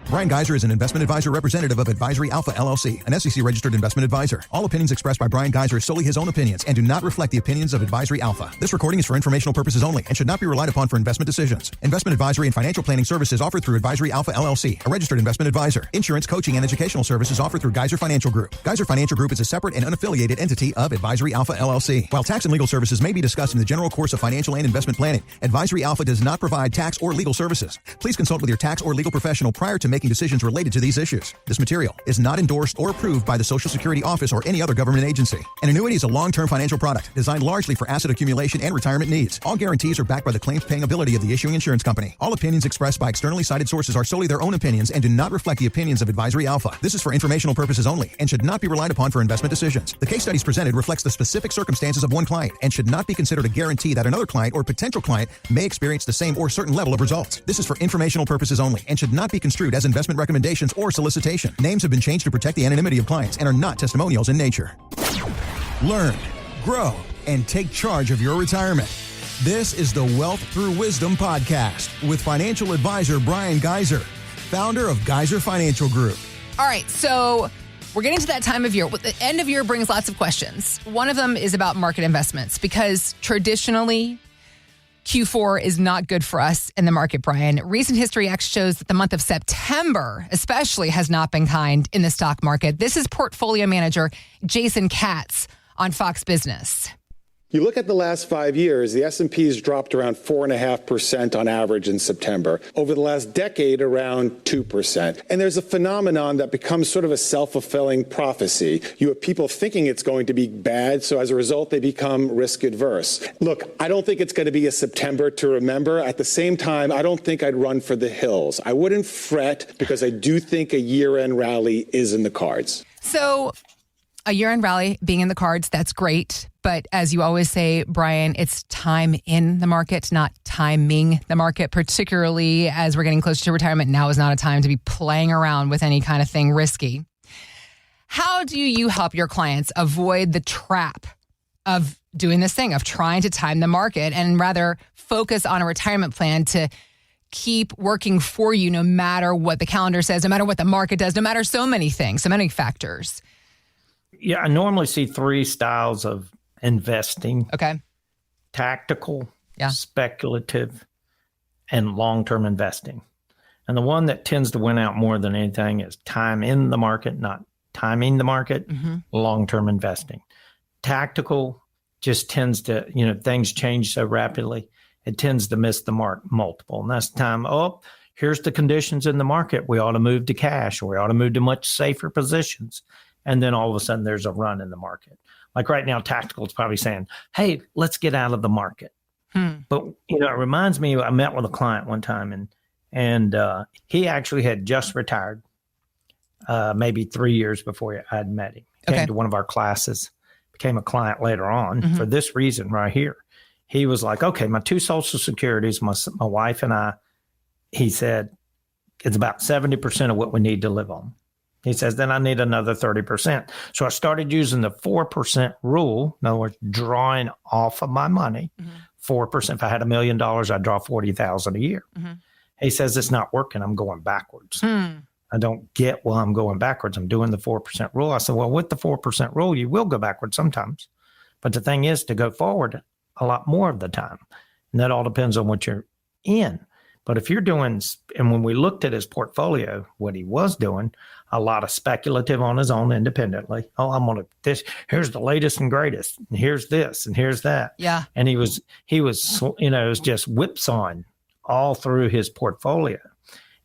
Bryan Gaiser is an investment advisor representative of Advisory Alpha LLC, an SEC-registered investment advisor. All opinions expressed by Bryan Gaiser are solely his own opinions and do not reflect the opinions of Advisory Alpha. This recording is for informational purposes only and should not be relied upon for investment decisions. Investment advisory and financial planning services offered through Advisory Alpha LLC, a registered investment advisor. Insurance, coaching, and educational services offered through Gaiser Financial Group. Gaiser Financial Group is a separate and unaffiliated entity of Advisory Alpha LLC. While tax and legal services may be discussed in the general course of financial and investment planning, Advisory Alpha does not provide tax or legal services. Please consult with your tax or legal professional prior to making decisions related to these issues. This material is not endorsed or approved by the Social Security Office or any other government agency. An annuity is a long-term financial product designed largely for asset accumulation and retirement needs. All guarantees are backed by the claims-paying ability of the issuing insurance company. All opinions expressed by externally cited sources are solely their own opinions and do not reflect the opinions of Advisory Alpha. This is for informational purposes only and should not be relied upon for investment decisions. The case studies presented reflects the specific circumstances of one client and should not be considered a guarantee that another client or potential client may experience the same or certain level of results. This is for informational purposes only and should not be construed as investment recommendations or solicitation. Names have been changed to protect the anonymity of clients and are not testimonials in nature. Learn, grow, and take charge of your retirement. This is the Wealth Through Wisdom podcast with financial advisor Bryan Gaiser, founder of Gaiser Financial Group. All right, so we're getting to that time of year. The end of year brings lots of questions. One of them is about market investments because traditionally, Q4 is not good for us in the market, Bryan. Recent history shows that the month of September especially has not been kind in the stock market. This is portfolio manager Jason Katz on Fox Business. You look at the last 5 years, the S&P's dropped around 4.5% on average in September. Over the last decade, around 2%. And there's a phenomenon that becomes sort of a self-fulfilling prophecy. You have people thinking it's going to be bad, so as a result, they become risk adverse. Look, I don't think it's going to be a September to remember. At the same time, I don't think I'd run for the hills. I wouldn't fret because I do think a year-end rally is in the cards. So a year-end rally being in the cards, that's great. But as you always say, Bryan, it's time in the market, not timing the market, particularly as we're getting closer to retirement. Now is not a time to be playing around with any kind of thing risky. How do you help your clients avoid the trap of doing this thing, of trying to time the market and rather focus on a retirement plan to keep working for you no matter what the calendar says, no matter what the market does, no matter so many things, so many factors? Yeah, I normally see three styles of investing. Okay. Tactical, speculative, and long-term investing. And the one that tends to win out more than anything is time in the market, not timing the market, long-term investing. Tactical just tends to, things change so rapidly, it tends to miss the mark multiple. And that's the time, here's the conditions in the market. We ought to move to cash, or we ought to move to much safer positions. And then all of a sudden there's a run in the market. Like right now, tactical is probably saying, hey, let's get out of the market. But, it reminds me, I met with a client one time and he actually had just retired maybe 3 years before I had met him. He came to one of our classes, became a client later on for this reason right here. He was like, okay, my two Social Securities, my wife and I, he said, it's about 70% of what we need to live on. He says, then I need another 30%. So I started using the 4% rule. In other words, drawing off of my money, 4%. If I had $1 million, I'd draw $40,000 a year. He says, it's not working. I'm going backwards. I don't get why I'm going backwards. I'm doing the 4% rule. I said, well, with the 4% rule, you will go backwards sometimes. But the thing is to go forward a lot more of the time. And that all depends on what you're in. But if you're doing, and when we looked at his portfolio, what he was doing, a lot of speculative on his own independently. Oh, I'm going to this. Here's the latest and greatest. And here's this and here's that. Yeah. And he was, it was just whipsawing all through his portfolio.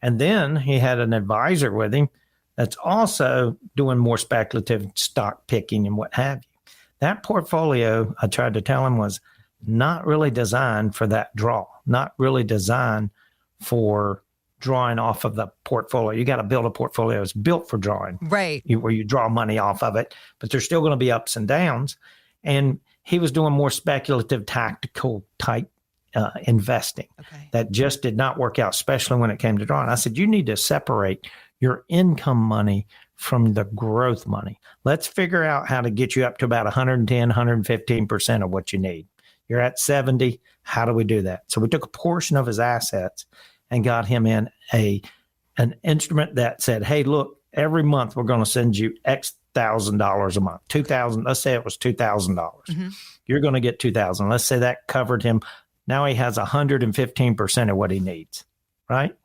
And then he had an advisor with him that's also doing more speculative stock picking and what have you. That portfolio, I tried to tell him, was not really designed for that draw, not really designed for drawing off of the portfolio. You got to build a portfolio that's built for drawing, right? Where you draw money off of it, but there's still going to be ups and downs. And he was doing more speculative, tactical type investing that just did not work out, especially when it came to drawing. I said, you need to separate your income money from the growth money. Let's figure out how to get you up to about 110, 115% of what you need. You're at 70. How do we do that? So we took a portion of his assets and got him in an instrument that said, hey, look, every month we're going to send you X $1,000 a month, 2,000. Let's say it was $2,000. You're going to get 2,000. Let's say that covered him. Now he has 115% of what he needs, right?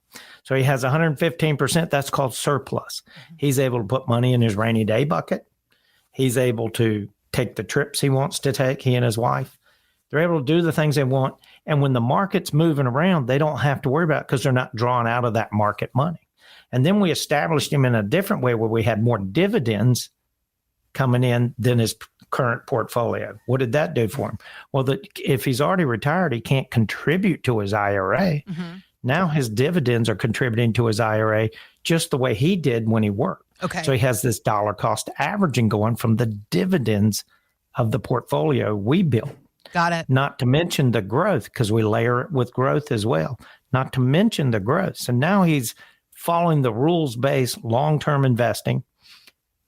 So he has 115%. That's called surplus. He's able to put money in his rainy day bucket. He's able to take the trips he wants to take, he and his wife. They're able to do the things they want. And when the market's moving around, they don't have to worry about it because they're not drawn out of that market money. And then we established him in a different way where we had more dividends coming in than his current portfolio. What did that do for him? Well, if he's already retired, he can't contribute to his IRA. Now his dividends are contributing to his IRA just the way he did when he worked. Okay. So he has this dollar cost averaging going from the dividends of the portfolio we built. Got it. Not to mention the growth, because we layer it with growth as well. Not to mention the growth. So now he's following the rules-based long-term investing.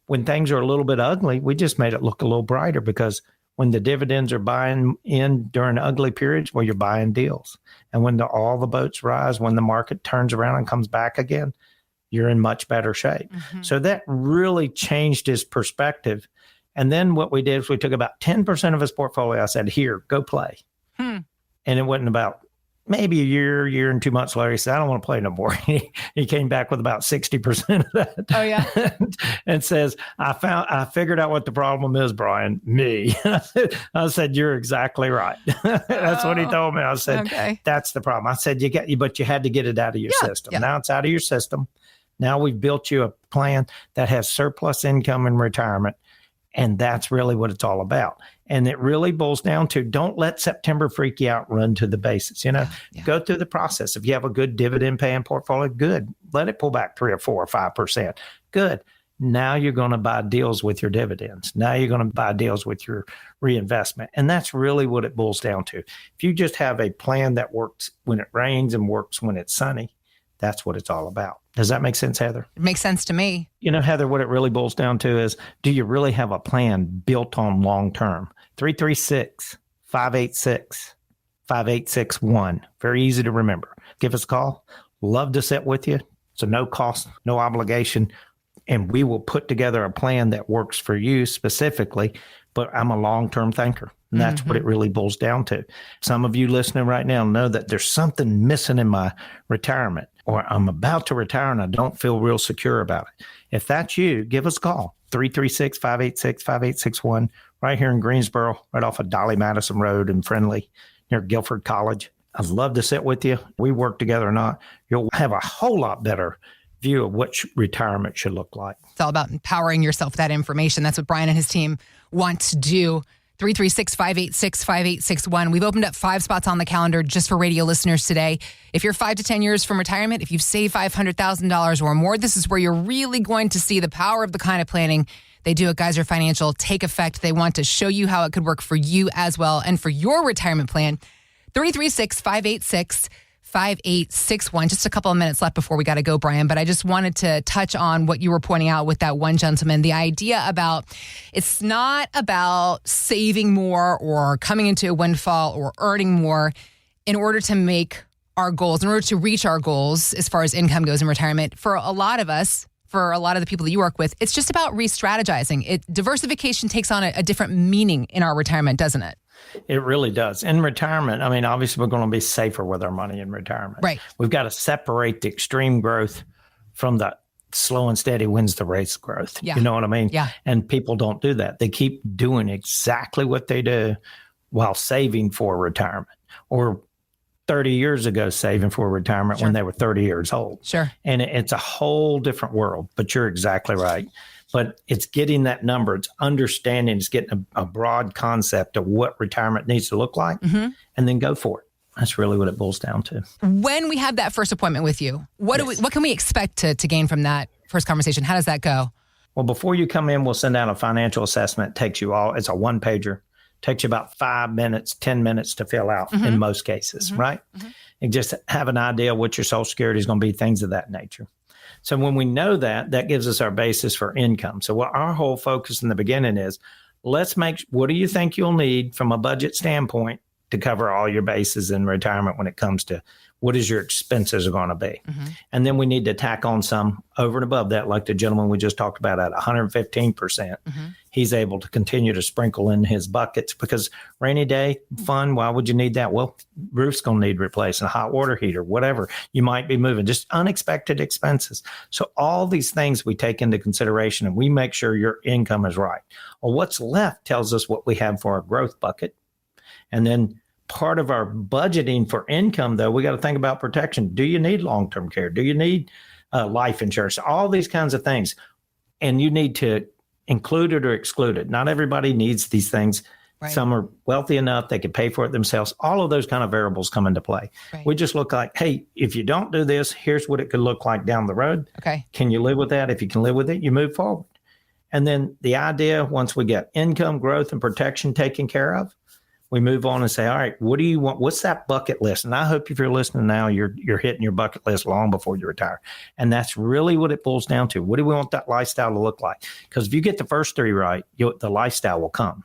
When things are a little bit ugly, we just made it look a little brighter, because when the dividends are buying in during ugly periods, well, you're buying deals. And when all the boats rise, when the market turns around and comes back again, you're in much better shape. So that really changed his perspective. And then what we did is we took about 10% of his portfolio. I said, here, go play. And it wasn't about maybe a year and 2 months later, he said, I don't want to play no more. He came back with about 60% of that. Oh, yeah. and says, I figured out what the problem is, Bryan, me. I said, you're exactly right. That's what he told me. I said, okay. That's the problem. I said, but you had to get it out of your system. Yeah. Now it's out of your system. Now we've built you a plan that has surplus income in retirement. And that's really what it's all about. And it really boils down to, don't let September freak you out, run to the basis. Go through the process. If you have a good dividend paying portfolio, good. Let it pull back 3 or 4 or 5%. Good. Now you're going to buy deals with your dividends. Now you're going to buy deals with your reinvestment. And that's really what it boils down to. If you just have a plan that works when it rains and works when it's sunny, that's what it's all about. Does that make sense, Heather? It makes sense to me. Heather, what it really boils down to is, do you really have a plan built on long term? 336-586-5861. Very easy to remember. Give us a call. Love to sit with you. So no cost, no obligation. And we will put together a plan that works for you specifically. But I'm a long-term thinker. And that's what it really boils down to. Some of you listening right now know that there's something missing in my retirement, or I'm about to retire and I don't feel real secure about it. If that's you, give us a call. 336-586-5861, right here in Greensboro, right off of Dolly Madison Road in Friendly, near Guilford College. I'd love to sit with you. We work together or not, you'll have a whole lot better view of what retirement should look like. It's all about empowering yourself with that information. That's what Bryan and his team want to do. 336-586-5861. We've opened up 5 spots on the calendar just for radio listeners today. If you're 5 to 10 years from retirement, if you've saved $500,000 or more, this is where you're really going to see the power of the kind of planning they do at Gaiser Financial take effect. They want to show you how it could work for you as well and for your retirement plan. 336-586-5861. Just a couple of minutes left before we got to go, Bryan, but I just wanted to touch on what you were pointing out with that one gentleman, the idea about it's not about saving more or coming into a windfall or earning more in order to make our goals, in order to reach our goals as far as income goes in retirement. For a lot of us, for a lot of the people that you work with, it's just about re-strategizing. Diversification takes on a different meaning in our retirement, doesn't it? It really does. In retirement, obviously we're going to be safer with our money in retirement. Right. We've got to separate the extreme growth from the slow and steady wins the race growth. Yeah. You know what I mean? Yeah. And people don't do that. They keep doing exactly what they do while saving for retirement, or 30 years ago saving for retirement when they were 30 years old. Sure. And it's a whole different world, but you're exactly right. But it's getting that number, it's understanding, it's getting a broad concept of what retirement needs to look like, and then go for it. That's really what it boils down to. When we have that first appointment with you, what can we expect to gain from that first conversation? How does that go? Well, before you come in, we'll send out a financial assessment. It's a 1-pager. Takes you about 5 minutes, 10 minutes to fill out in most cases, right? And just have an idea what your Social Security is going to be, things of that nature. So when we know that gives us our basis for income. So what our whole focus in the beginning is, what do you think you'll need from a budget standpoint to cover all your bases in retirement when it comes to what is your expenses are going to be. And then we need to tack on some over and above that, like the gentleman we just talked about at 115%. He's able to continue to sprinkle in his buckets because rainy day, fun, why would you need that? Well, roof's going to need replacing, a hot water heater, whatever you might be moving, just unexpected expenses. So all these things we take into consideration and we make sure your income is right. Well, what's left tells us what we have for our growth bucket. And then part of our budgeting for income, though, we got to think about protection. Do you need long-term care? Do you need life insurance? All these kinds of things. And you need to include it or exclude it. Not everybody needs these things. Right. Some are wealthy enough, they can pay for it themselves. All of those kind of variables come into play. Right. We just look like, hey, if you don't do this, here's what it could look like down the road. Okay. Can you live with that? If you can live with it, you move forward. And then the idea, once we get income, growth, and protection taken care of, we move on and say, all right, what do you want? What's that bucket list? And I hope if you're listening now, you're hitting your bucket list long before you retire. And that's really what it boils down to. What do we want that lifestyle to look like? Because if you get the first three right, the lifestyle will come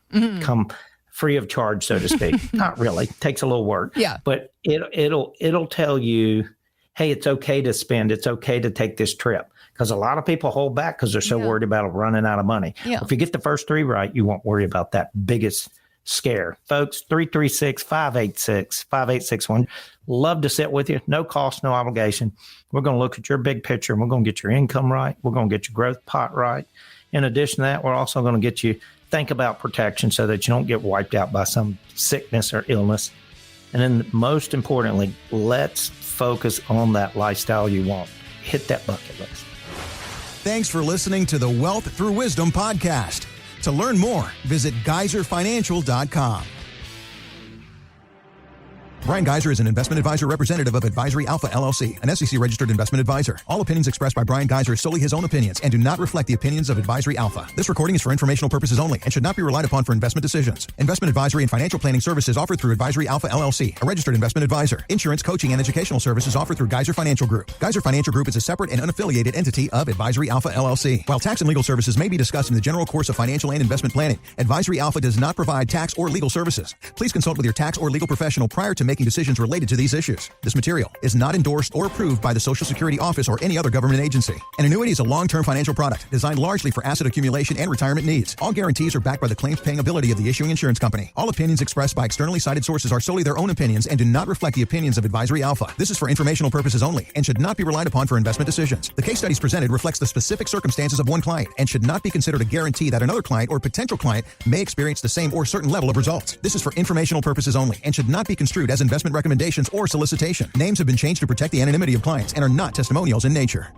free of charge, so to speak. Not really. It takes a little work. Yeah. But it'll tell you, hey, it's okay to spend. It's okay to take this trip. Because a lot of people hold back because they're so worried about running out of money. Yeah. If you get the first three right, you won't worry about that biggest scare. Folks, 336-586-5861. Love to sit with you. No cost, no obligation. We're going to look at your big picture and we're going to get your income right. We're going to get your growth pot right. In addition to that, we're also going to get you think about protection so that you don't get wiped out by some sickness or illness. And then most importantly, let's focus on that lifestyle you want. Hit that bucket list. Thanks for listening to the Wealth Through Wisdom podcast. To learn more, visit geiserfinancial.com. Bryan Gaiser is an investment advisor representative of Advisory Alpha LLC, an SEC-registered investment advisor. All opinions expressed by Bryan Gaiser are solely his own opinions and do not reflect the opinions of Advisory Alpha. This recording is for informational purposes only and should not be relied upon for investment decisions. Investment advisory and financial planning services offered through Advisory Alpha LLC, a registered investment advisor. Insurance, coaching, and educational services offered through Gaiser Financial Group. Gaiser Financial Group is a separate and unaffiliated entity of Advisory Alpha LLC. While tax and legal services may be discussed in the general course of financial and investment planning, Advisory Alpha does not provide tax or legal services. Please consult with your tax or legal professional prior to making decisions related to these issues. This material is not endorsed or approved by the Social Security Office or any other government agency. An annuity is a long-term financial product designed largely for asset accumulation and retirement needs. All guarantees are backed by the claims-paying ability of the issuing insurance company. All opinions expressed by externally cited sources are solely their own opinions and do not reflect the opinions of Advisory Alpha. This is for informational purposes only and should not be relied upon for investment decisions. The case studies presented reflects the specific circumstances of one client and should not be considered a guarantee that another client or potential client may experience the same or certain level of results. This is for informational purposes only and should not be construed as investment recommendations or solicitation. Names have been changed to protect the anonymity of clients and are not testimonials in nature.